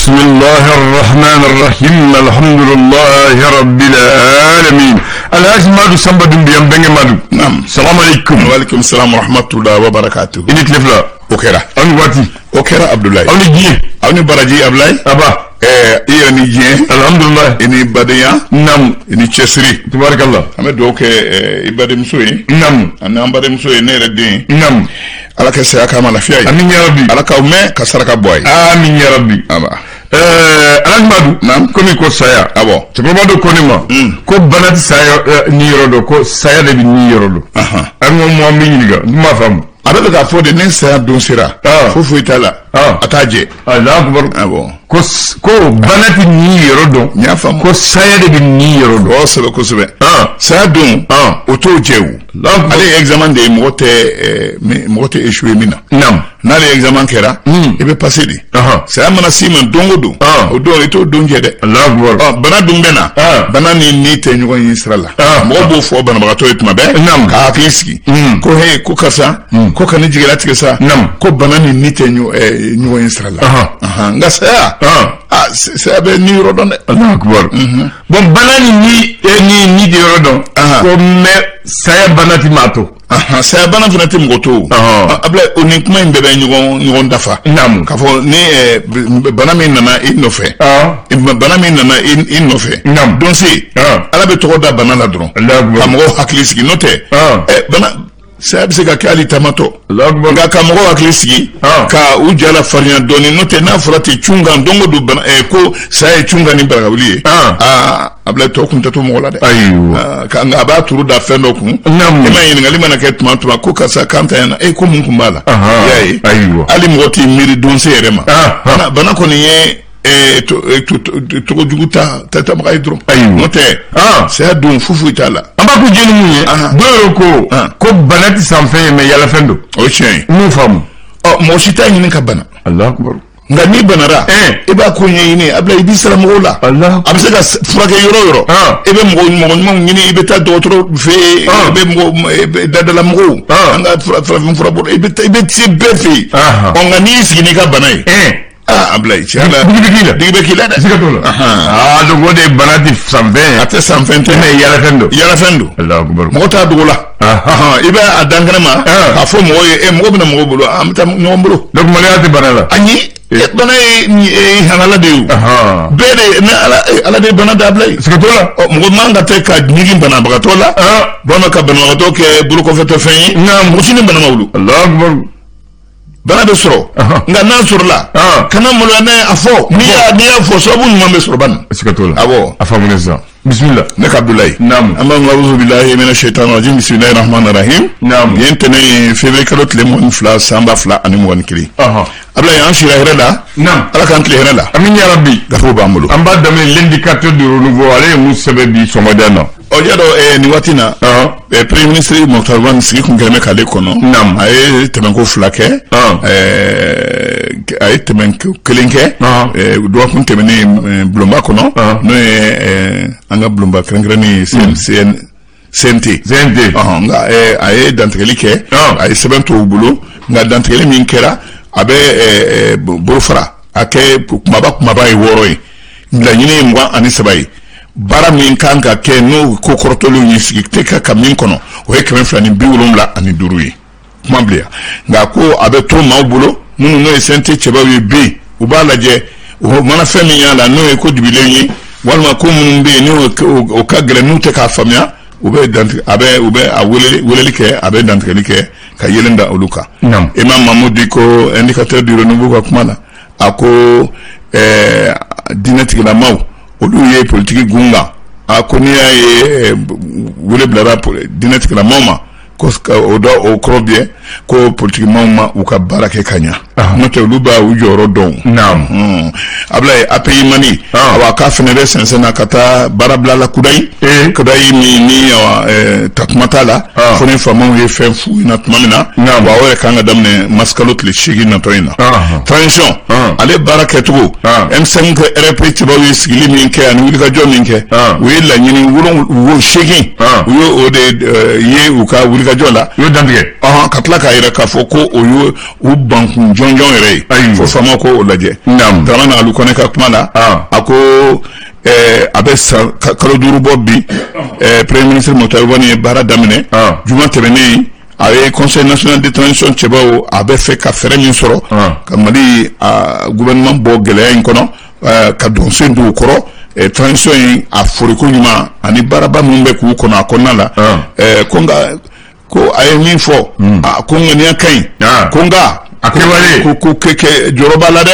بسم الله الرحمن الرحيم الحمد لله رب العالمين الحاج مادو سامبا دومبيام بنغ مادو نعم السلام عليكم وعليكم السلام ورحمة الله وبركاته إني تلفلا أوكرا أنا واتي أوكرا عبد الله أنا جي أنا براجي عبد الله أبا إيه أنا جي الحمد لله إني بديا نعم إني تشسري تبارك الله أنا دوك إبادة مسوي نعم أنا أمبادة مسوي نيردين نعم على كسر كمان فيها آمين يا ربي على كومة كسر كبوي آمين يا ربي أبا الحاج مادو نعم كومي كو سايا أبو تبارك الله كونيما كو بنات سايا نيرودو كو سايا دبي نيرودو أنا مؤمن يجا ما فهم أبدا كافو de ne sa don sira fufu itala ataje Allah akbar abo ko banati ni yorodon nya fam ko sayade bi ni yorodon o sebe ko sebe sa don o to jewu ale examen de mote échoué mina nam na le examen kera e be passer di sa mana siman dongo do o do to don jede Allah akbar bana dum bena bana ni te nyugo Israël mo bo fo bana ba to itma be nam ka kiski ko he ko kasa ko kan jigela tigesa nam ko bana ni te nyugo Israël nga saya saya be ni rodon Allah akbar bon banani ni di yorodon ko me saya banati mato saya bana fana te mgoto abla oni kuma imbe be nyugo dafa nam ka fo ni bana min nana inofe bana min nana inofe nam donc si ala be to da bana la dron Allah akbar amgo hakliski note bana saya be se ka kali tamato Allah akbar nga ka mo hakliski ka ujala farnya doni note na furati chunga ndongo du bana ko saya chunga ni baragawli abla to kunta to mo la de aywa ka nga ba turu da fendo kun nam ima yin ngali mana ke tuma ko ka sa kanta yana ko mun kumbala yayi aywa ali moti miri don se rema bana ko ni to juguta tata ma idro note c'est don fufu itala amba ko jeni munye doyo ko banati sanfe me yala fendo o chien mu famu mo sita yin ka bana Allah akbar nga ni banara iba ko nyini abla ibi salam wala Allah abse ka frage yoro ibe mo nyini ibe ta dotro fe ibe mo dadala mo nga fra bo ibe ti befi on nga ni sigini ka banai abla chala dibe kila da sikatola do gode banati sanfe ate sanfe me yala fendo Allah akbar mo ta dola ibe adangrama afo mo mo bina mo bulo amta no bulo donc maliati banala anyi bana halala de bere na ala de bana da blay sikatola mo manga te ka nyigi bana bagatola bona ka bana to ke bulu ko feto fen na musini bana mawlu Allah akbar bana be soro nga na surla kana mo na afo ni afo so bu mo be soro ban sikatola abo afamuneza bismillah nek abdoulaye nam amma a'udhu billahi minash shaitanir rajim bismillahir rahmanir rahim nam yentene febe kalot le mon fla samba fla ani mo wan kili abdoulaye an shira herela nam ala kan kili herela amin ya rabbi gafo bamulu amba dame l'indicateur de renouveau ale musabebi somadana ojado ni watina premier ministre Mokhtar Wan sigi kun keme kale kono nam ay temenko flake ay temenko kelenke do kun temene blomba kono no anga blomba krengreni CNT nga ay dantreli ke ay sebento bulo nga dantreli min kera abe burfra ake kumaba e woroi la nyine mwa ani sabai bara min kanga ke no ko kortolo ni sigite ka min kono o e kemen flani biwulum la ani duruyi mamblia nga ko abe to mawbulo nunu no e sente cheba wi bi ubala je o mana femi yala no e ko dibilenyi walma ko mun be ni o ka gre nu te ka famia ube dant abe ube a weleli ke abe dant ke ka yelenda oluka imam mamudi ko indicateur du renouveau ko kumana ako dinetik la maw olu ye politique gunga akoni ye wole blara dinetik la mama ko odo o krobie ko politique mama u ka barake kanya note luba u joro don nam abla api mani awa ka fenere sensena kata barabla la kudai mi takmata la fone famon ye fu na tmamina wa wala kanga damne maskalot le shigi na toina transition ale barake tugo M5 RP tibawi sigili minke ani wulika jo minke we la nyini wo shigi wo ode ye uka wulika jo la yo dandige katla ka ira ka foko o yo u banku jonjon re fo famo ko o laje nam dama na aluka Kone ka kuma la ako a bɛ kalo 5 bɔ bi premier ministre Mutari Wani ye baara daminɛ juma tɛmɛnen a ye conseil national de transition cɛbaw a bɛ fɛ ka fɛɛrɛ min sɔrɔ ka Mali gouvernement bɔ gɛlɛya in kɔnɔ ka don sen don kɔrɔ transition in a foriko ɲuman ani baaraba minnu bɛ k'u kɔnɔ a kɔnɔna la ko a ye min fɔ ko ŋaniya ka ɲi ko nka a kɛwale ko kɛ jɔyɔrɔ b'a la dɛ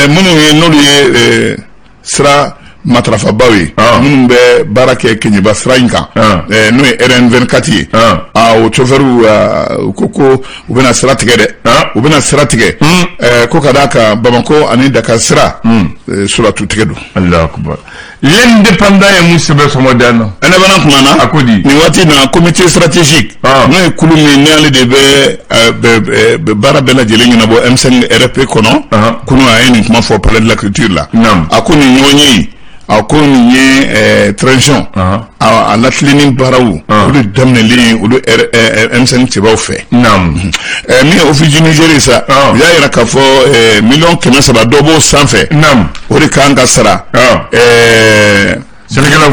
minnu ye n'olu ye sira matarafabaw ye minnu bɛ baara kɛ Keɲeba sira in kan n'o ye RN24 ye o chauffeur ko u bɛna sira tigɛ dɛ u bɛna sira tigɛ ko ka d'a kan Bamako ani Dakar sira suratu tigɛ don. Allahu akbar. L'indépendant ye mun sɛbɛn sɔgɔmada na bana kuma na a ko di nin waati na comité stratégique n'o ye kulu min ni ale de bɛ baara bɛɛ lajɛlen ɲɛnabɔ M5 RFP kɔnɔ kunu a ye nin kuma fɔ palais de la culture la a ko nin ɲɔgɔn ye a ko nin ye transition a latilenni baaraw olu daminɛlen olu M5 cɛbaw fɛ min ye office Niger sa u y'a yira k'a fɔ $300,000 dɔ b'o sanfɛ o de kan ka sara sɛnɛkɛlaw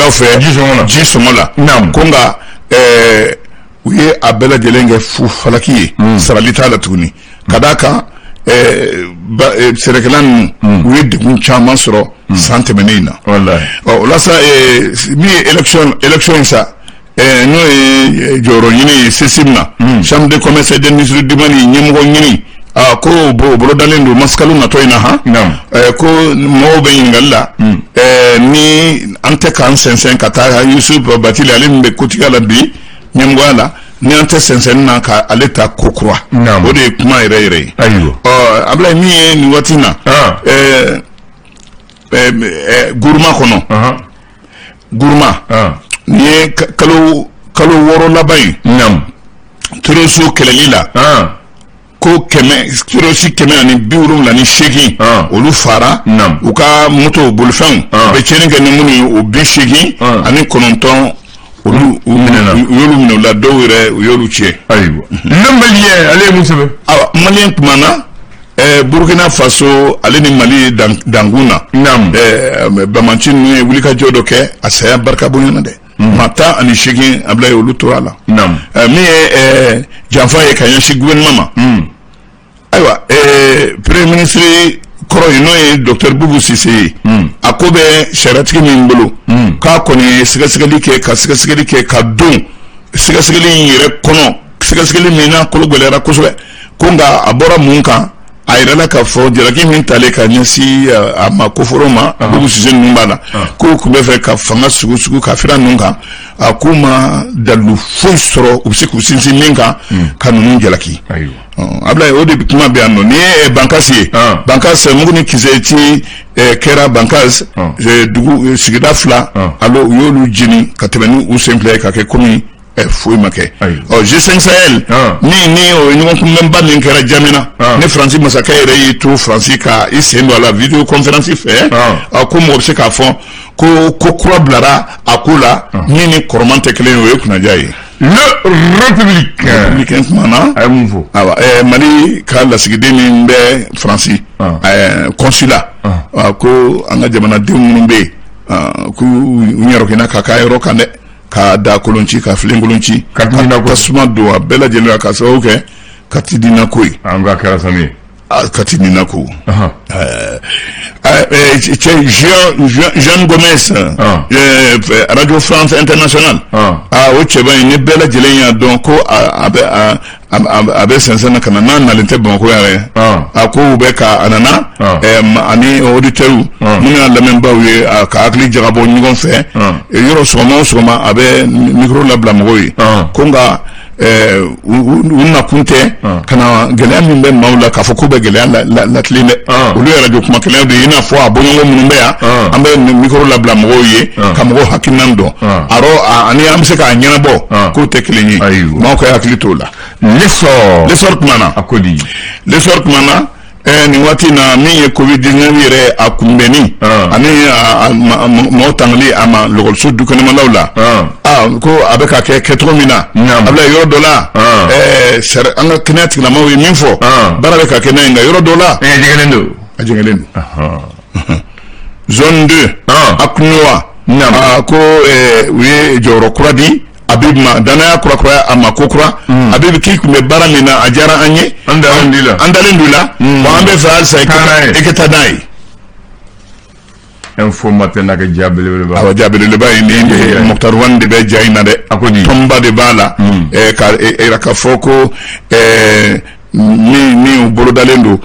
fɛ ji sɔngɔ la ko nka u ye a bɛɛ lajɛlen kɛ fu falaki ye sarali t'a la tuguni ka d'a kan sɛnɛkɛla ninnu u ye degun caman sɔrɔ san tɛmɛnen in na o la sa min ye élection sa n'o ye jɔyɔrɔ ɲini ye CESIM na chambre de commerce et d'industrie du Mali ɲɛmɔgɔ ɲini ko bolo dalen don masikalu natɔ in na ko mɔgɔw bɛ ɲininkali la ni an tɛ k'an sɛnsɛn ka taa Yusuf Batili ale min bɛ kotigiya la bi ɲɛmɔgɔya la ni an tɛ sɛnsɛn na ka ale ta ko kura o de ye kuma yɛrɛ yɛrɛ ye Ablaye min ye nin waati na Gourma kɔnɔ Gourma ni ye kalo 6 laban in Toroso kɛlɛli la ko kilosi 178 olu fara u ka moto bolifɛnw bɛ tiɲɛni kɛ ni minnu ye o 80 ani 9 olu y'olu minɛ o la dɔw yɛrɛ u y'olu tiɲɛ. Ayiwa ne maliyɛn ale ye mun sɛbɛn. Maliyɛn kumana Burkina Faso ale ni Mali dankun na Bamanci ninnu ye wulikajɔ dɔ kɛ a saya barika bonyana dɛ. maa 18 Ablaye olu tora la. min ye janfa ye ka ɲɛsin gouvernement ma. Ayiwa premier ministre kɔrɔ ye n'o ye docteur Boubou Cissé ye a ko bɛ sariatigi min bolo k'a kɔni ye sɛgɛsɛgɛli kɛ ka don sɛgɛsɛgɛli in yɛrɛ kɔnɔ sɛgɛsɛgɛli min n'a kolo gɛlɛyara kosɛbɛ ko nka a bɔra mun kan a yɛrɛla k'a fɔ jalaki min talen ka ɲɛsin a ma koforo ma Boubou Cissé ninnu b'a la k'u tun bɛ fɛ ka fanga sugu ka fira ninnu kan a k'u ma dalu foyi sɔrɔ u bɛ se k'u sinsin min kan ka ninnu jalaki. Ablaye o de kuma bɛ yan nɔ ni ye Bankasi ye Bankasi Muguni Kisɛti kɛra Bankasi dugu sigida 2 alo u y'olu jeni ka tɛmɛ ni u sen fila ye ka kɛ komi foyi ma kɛ G5 Sahel ni o ɲɔgɔn kunbɛnba min kɛra Jamena ne Faransi masakɛ yɛrɛ y'i to Faransi ka i sen don a la video conférence fɛ ko mɔgɔ bɛ se k'a fɔ ko kura bilara a ko la min ni kɔrɔman tɛ kelen ye o ye kunnaja ye. Le républicain kumana a ye mun fɔ Mali ka lasigiden min bɛ Faransi consulat ko an ka jamanadenw minnu bɛ yen k'u ɲɛrɔkina ka k'a yɔrɔ kan dɛ ka da kolonci ka filenkolonci ka tasuma don a bɛɛ lajɛlen ka sababu kɛ kati dina ko ye an ka kɛra sami ye kati dina ko Jean Gomez Radio France International o cɛba in ni bɛɛ lajɛlen y'a dɔn ko a bɛ sɛnsɛn na ka na n'a nalen tɛ Bamakɔ yɛrɛ ko u bɛ ka a nana ani auditeurs minnu y'a lamɛnbaaw ye ka hakili jagabɔ ɲɔgɔn fɛ yɔrɔ sɔgɔma o sɔgɔma a bɛ micro labila mɔgɔw ye ko nka u nakun tɛ ka na gɛlɛya min bɛ maaw la k'a fɔ k'u bɛ gɛlɛya latilen dɛ olu yɛrɛ de kuma kɛlɛw de ye i n'a fɔ a bɔɲɔgɔn minnu bɛ yan an bɛ micro labila mɔgɔw ye ka mɔgɔw hakilinan dɔn ani an bɛ se k'a ɲɛnabɔ k'o tɛ kelen ye maaw ka hakili t'o la l'essor kumana a ko di l'essor kumana ni waati na min ye covid-19 yɛrɛ a kunbɛnni ani mɔgɔ tangali a ma lɔgɔliso dukɛnɛmalaw la ko a bɛ ka kɛ kɛcogo min na a bila yɔrɔ dɔ la an ka kɛnɛya tigilamaaw ye min fɔ baara bɛ ka kɛ n'a ye nka yɔrɔ dɔ la a jɛngɛlen don zone 2 Akunoa ko u ye jɔyɔrɔ kura di Habib ma danaya kura a ma ko kura Habib k'i kun bɛ baara min na a diyara an ye an dalen d'u la wa an bɛ fɛ halisa i ka taa n'a ye info matin na kɛ ja belebeleba awɔ ja belebeleba ye nin de Mokhtar Wane de bɛ ja in na dɛ tɔnba de b'a la ka fɔ ko ni bolodalen don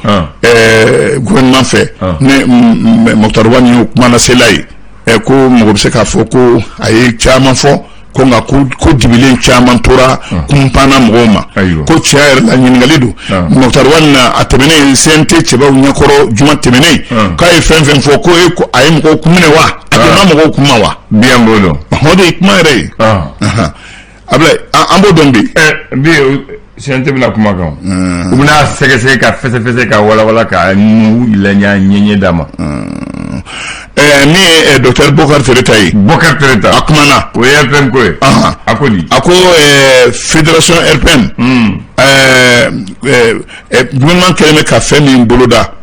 gouvernement fɛ ne Mokhtar Wane y'o kuma lasela ye ko mɔgɔ bɛ se k'a fɔ ko a ye caman fɔ ko nka ko dibilen caman tora kunpanna mɔgɔw ma ko cɛ yɛrɛ la ɲininkali don Mokhtar Wane na a tɛmɛnen CNT cɛbaw ɲɛkɔrɔ juma tɛmɛnen k'a ye fɛn fɛn fɔ ko a ye mɔgɔw kun minɛ wa a donna mɔgɔw kun ma wa bien bolo o de ye kuma yɛrɛ ye Ablaye an b'o dɔn bi CNT bɛna kuma kan u bɛna sɛgɛsɛgɛ ka fɛsɛfɛsɛ ka walawala ka ɲɛɲɛ d'a ma min ye docteur Bokar Tereta ye a kumana o ye RPM ko ye a ko di a ko fédération RPM gouvernement kɛlen bɛ ka fɛn min boloda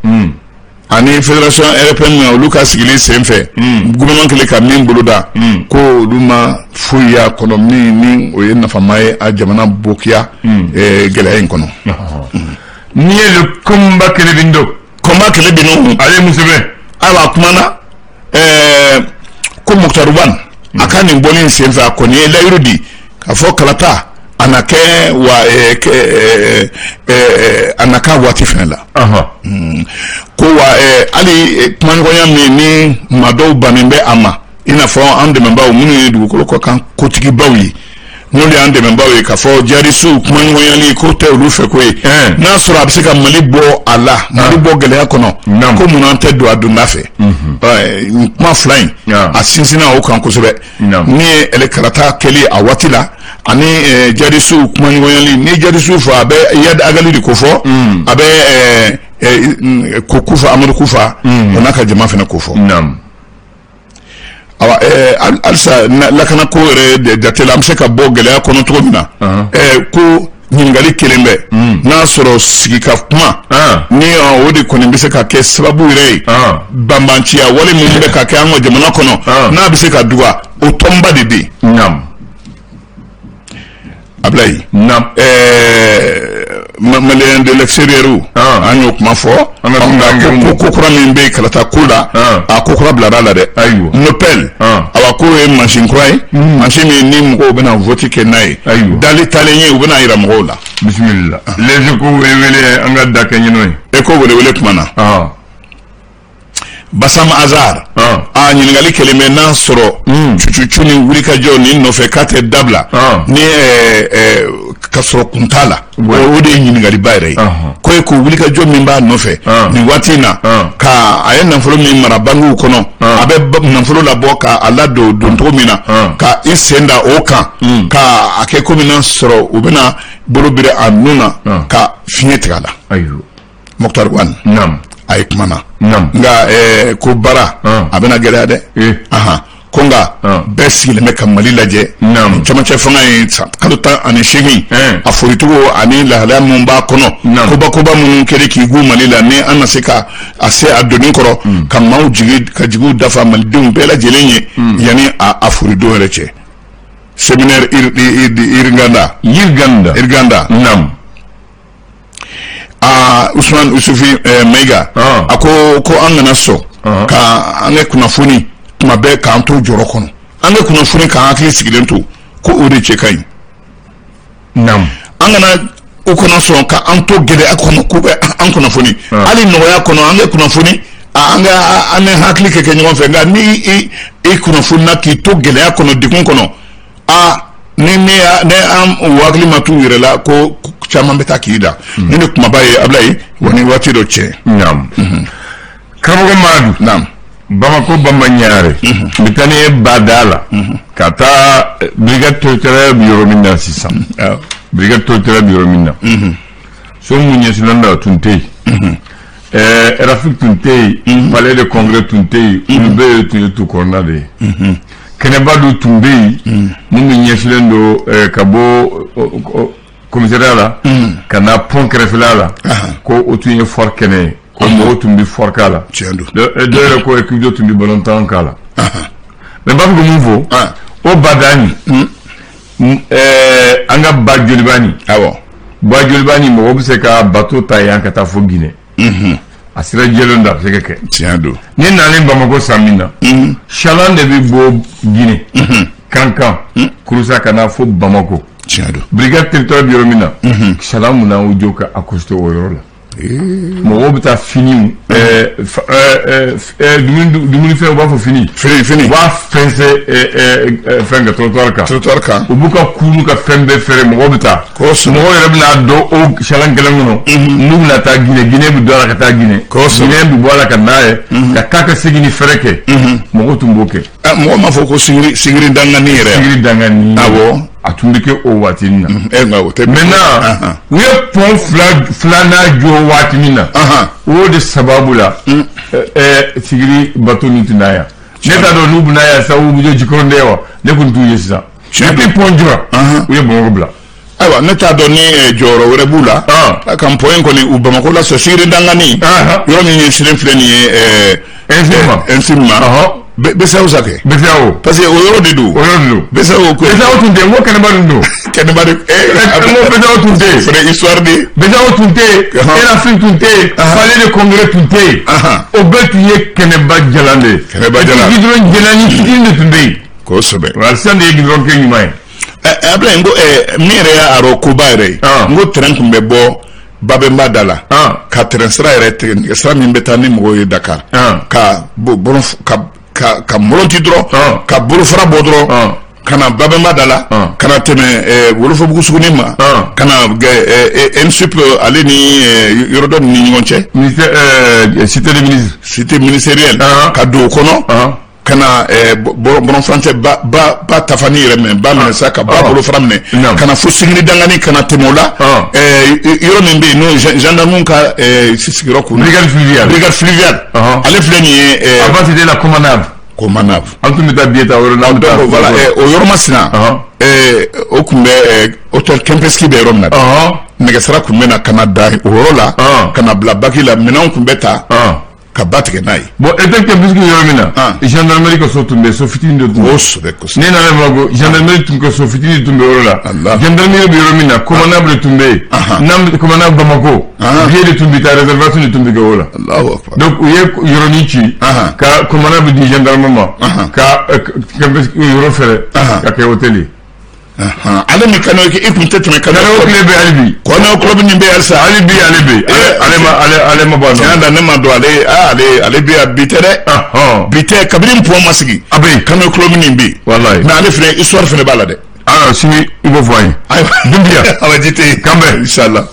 ani fédération RPM olu ka sigili sen fɛ gouvernement kɛlen ka min boloda ko olu ma foyi y'a kɔnɔ min o ye nafama ye a jamana bokiya gɛlɛya in kɔnɔ n'i ye le combat kɛlɛ bin do ale musɛbɛ ayiwa kumana ko Mokhtar Wane a ka nin bɔlen sen fɛ a kɔni ye layiru di ka fɔ kalata a na kɛ a na k'a waati fɛnɛ la ko wa hali kumaɲɔgɔnya min ni maa dɔw bannen bɛ a ma i n'a fɔ an dɛmɛbaaw minnu ye dugukolo kɔ kan kotigibaw ye n'olu y'an dɛmɛbaaw ye k'a fɔ jarisow kumaɲɔgɔnyali ko tɛ olu fɛ ko ye n'a sɔrɔ a bɛ se ka Mali bɔ a la Mali bɔ gɛlɛya kɔnɔ ko mun an tɛ don a donda fɛ kuma fila in a sinsinna o kan kosɛbɛ ni ye kalata kɛli a waati la ani jarisow kumaɲɔgɔnyali ni jarisow fɔ a bɛ Yad Agali de ko fɔ a bɛ ko Kufa Amadu Kufa o n'a ka jama fana ko fɔ awa alisa lakana ko yɛrɛ jate la an bɛ se ka bɔ gɛlɛya kɔnɔ cogo min na ko ɲininkali kelen bɛ n'a sɔrɔ sigika kuma ni o de kɔni bɛ se ka kɛ sababu yɛrɛ ye banbanciya wale min bɛ ka kɛ an ka jamana kɔnɔ n'a bɛ se ka duga o tɔnba de bɛ yen Ablaye malien de l'extérieur an y'o kuma fɔ ko kura min bɛ kalata ko la a ko kura bilara la dɛ Nopel awa ko ye mansin kura ye mansin min ni mɔgɔw bɛna vote kɛ n'a ye dali talen ye u bɛna yira mɔgɔw la bisimila les ko wele an ka da kɛ ɲinɔ ye ko wele kuma na Bassam Azar ɲininkali kɛlen bɛ n'a sɔrɔ cucucu ni wulikajɔ ni nɔfɛ k'a tɛ dabila ni ka sɔrɔ kun t'a la o de ye ɲininkaliba yɛrɛ ye ko ye ko wulikajɔ min b'a nɔfɛ nin waati in na ka a ye nafolo min mara bangiw kɔnɔ a bɛ nafolo labɔ k'a ladon cogo min na ka i sen da o kan ka a kɛ komi n'a sɔrɔ u bɛna bolo biri a nun na ka fiɲɛ tigɛ a la Mokhtar Wane a ye kuma na nka ko baara a bɛna gɛlɛya dɛ ko nka bɛɛ sigilen bɛ ka Mali lajɛ camancɛ fanga ye kalo 18 a foricogo ani lahalaya minnu b'a kɔnɔ koba minnu kɛlen k'i gu Mali la ni an na se ka a se a donni kɔrɔ ka maaw ka jigiw dafa malidenw bɛɛ lajɛlen ye yanni a foridon yɛrɛ cɛ séminaire Irganda Usman Usufi Meiga a ko an kana sɔn ka an ka kunnafoni tuma bɛɛ k'an to jɔrɔ kɔnɔ an ka kunnafoni k'an hakili sigilen to ko o de cɛ ka ɲi an kana o kana sɔn ka an to gɛlɛya kɔnɔ ko bɛ an kunnafoni hali nɔgɔya kɔnɔ an ka kunnafoni an ka hakili kɛ ɲɔgɔn fɛ nka ni i kunnafoni na k'i to gɛlɛya kɔnɔ degun kɔnɔ ni an hakili ma t'u yɛrɛ la ko caman bɛ taa k'i da ni ne kumaba ye Ablaye wa ni waati dɔ cɛ karamɔgɔ Madu Bamako Bamaɲare bɛ taa ni Bada la ka taa brigade territoriale bi yɔrɔ min na sisan brigade territoriale bi yɔrɔ min na so mun ɲɛsinnen don a tun tɛ yen Rafik tun tɛ yen palais de congrès tun tɛ yen olu bɛɛ tun ye tu kɔnɔna de ye kɛnɛba dɔ tun bɛ yen mun bɛ ɲɛsinnen don ka bɔ commissariat la ka na pont kɛrɛfɛla la ko o tun ye fort kɛnɛ ye ko mɔgɔw tun bɛ fort k'a la dɔ yɛrɛ ko équipe dɔ tun bɛ ballon tan k'a la mais n b'a fɛ ka mun fɔ o Badani an ka Ba Jolibani Ba Jolibani mɔgɔw bɛ se ka bateau ta yan ka taa fo Guinée a sera jɛlen da a bɛ se ka kɛ tiɲɛ don ni nalen Bamako san min na chaland de bɛ bɔ Guinée Kankan Kouroussa ka na fo Bamako tiɲɛ don brigade territoriale bɛ yɔrɔ min na chaland mun na o jɔ ka accoster o yɔrɔ la mɔgɔw bɛ taa finiw dumunifɛn u b'a fɔ fini u b'a fɛnsɛ fɛn ka trottoir kan u b'u ka kunu ka fɛn bɛɛ fɛrɛ mɔgɔw bɛ taa mɔgɔw yɛrɛ bɛna dɔn o chaland gɛlɛn kɔnɔ n'u bɛna taa Guinée bɛ don a la ka taa Guinée bɛ bɔ a la ka n'a ye ka taa ka segin ni fɛrɛ kɛ mɔgɔw tun b'o kɛ mɔgɔ m'a fɔ ko sigiri dangani yɛrɛ sigiri dangani awɔ a tun bɛ kɛ o waati min na maintenant u ye pont filanan jɔ waati min na o de sababu la sigiri bateau min tun n'a yan ne t'a dɔn n'u bɛna yan sisan u bɛ jɔ Jikɔrɔni de wa ne kun t'u ye sisan depuis pont jɔra u ye Bamakɔ bila ayiwa ne t'a dɔn ni jɔyɔrɔ wɛrɛ b'u la ka pont in kɔni u Bamakɔ la sigiri dangani yɔrɔ min ɲɛsinnen filɛ nin ye infiniment BCEAO sa kɛ BCEAO parce que o yɔrɔ de don BCEAO ko BCEAO tun tɛ n ko kɛnɛba dun don kɛnɛba de BCEAO tun tɛ yen c'est histoire de BCEAO tun tɛ yen RAFIC tun tɛ yen palais de congrès tun tɛ yen o bɛɛ tun ye kɛnɛba jalan de ye goudron jɛnani fitinin de tun bɛ yen kosɛbɛ wa sisan de ye goudron kɛ ɲuman ye Ablaye n ko min yɛrɛ y'a rɔ koba yɛrɛ ye n ko train tun bɛ bɔ Babemba da la ka train sira yɛrɛ tigɛ nɛgɛsira min bɛ taa ni mɔgɔw ye Dakar ka molonti dɔrɔn ka bolofara bɔ dɔrɔn ka na Babemba da la ka na tɛmɛ Wolofobugu Sugunin ma ka na NSUP ale ni yɔrɔ dɔ ni ɲɔgɔn cɛ cité ministérielle ka don o kɔnɔ ka na bɔrɔn furancɛ ba tafani yɛrɛ minɛ ba minɛ sa ka ba bolofara minɛ ka na fo sigiri dangani ka na tɛmɛ o la yɔrɔ min bɛ yen n'o gendarmew ka sigiyɔrɔ kun brigade fluviale ale filɛ nin ye avant c'était la Comanave an tun bɛ taa billet ta o yɔrɔ la donc voilà o yɔrɔ masina o tun bɛ hôtel Kempinski bɛ yɔrɔ min na nɛgɛsira tun bɛ na ka na da o yɔrɔ la ka na bila baki la minɛnw tun bɛ ta ka ba tigɛ n'a ye bon hôtel Kempinski yɔrɔ min na gendarmerie ka so tun bɛ so fitinin de tun bɛ ne nana Bamakɔ gendarmerie tun ka so fitinin tun bɛ yɔrɔ la gendarmerie bɛ yɔrɔ min na Comanave de tun bɛ yen Comanave Bamako billet de tun bɛ taa réservation de tun bɛ kɛ o la donc u ye yɔrɔnin ci ka Comanave di gendarme ma ka Kempinski yɔrɔ fɛrɛ ka kɛ hôtel ye ale ni Kano i kun tɛ tɛmɛ Kano club bɛ hali bi Kano club nin bɛ halisa hali bi ale ma bɔ tiɲɛ da ne ma dɔn ale bɛ yan bi tɛ dɛ bi tɛ kabini pont ma sigi a bɛ Kano club nin bɛ yen walayi mais ale filɛ histoire fana b'a la dɛ sini i b'o fɔ an ye ayiwa dunbiya Awa Jite kanbɛn inchallah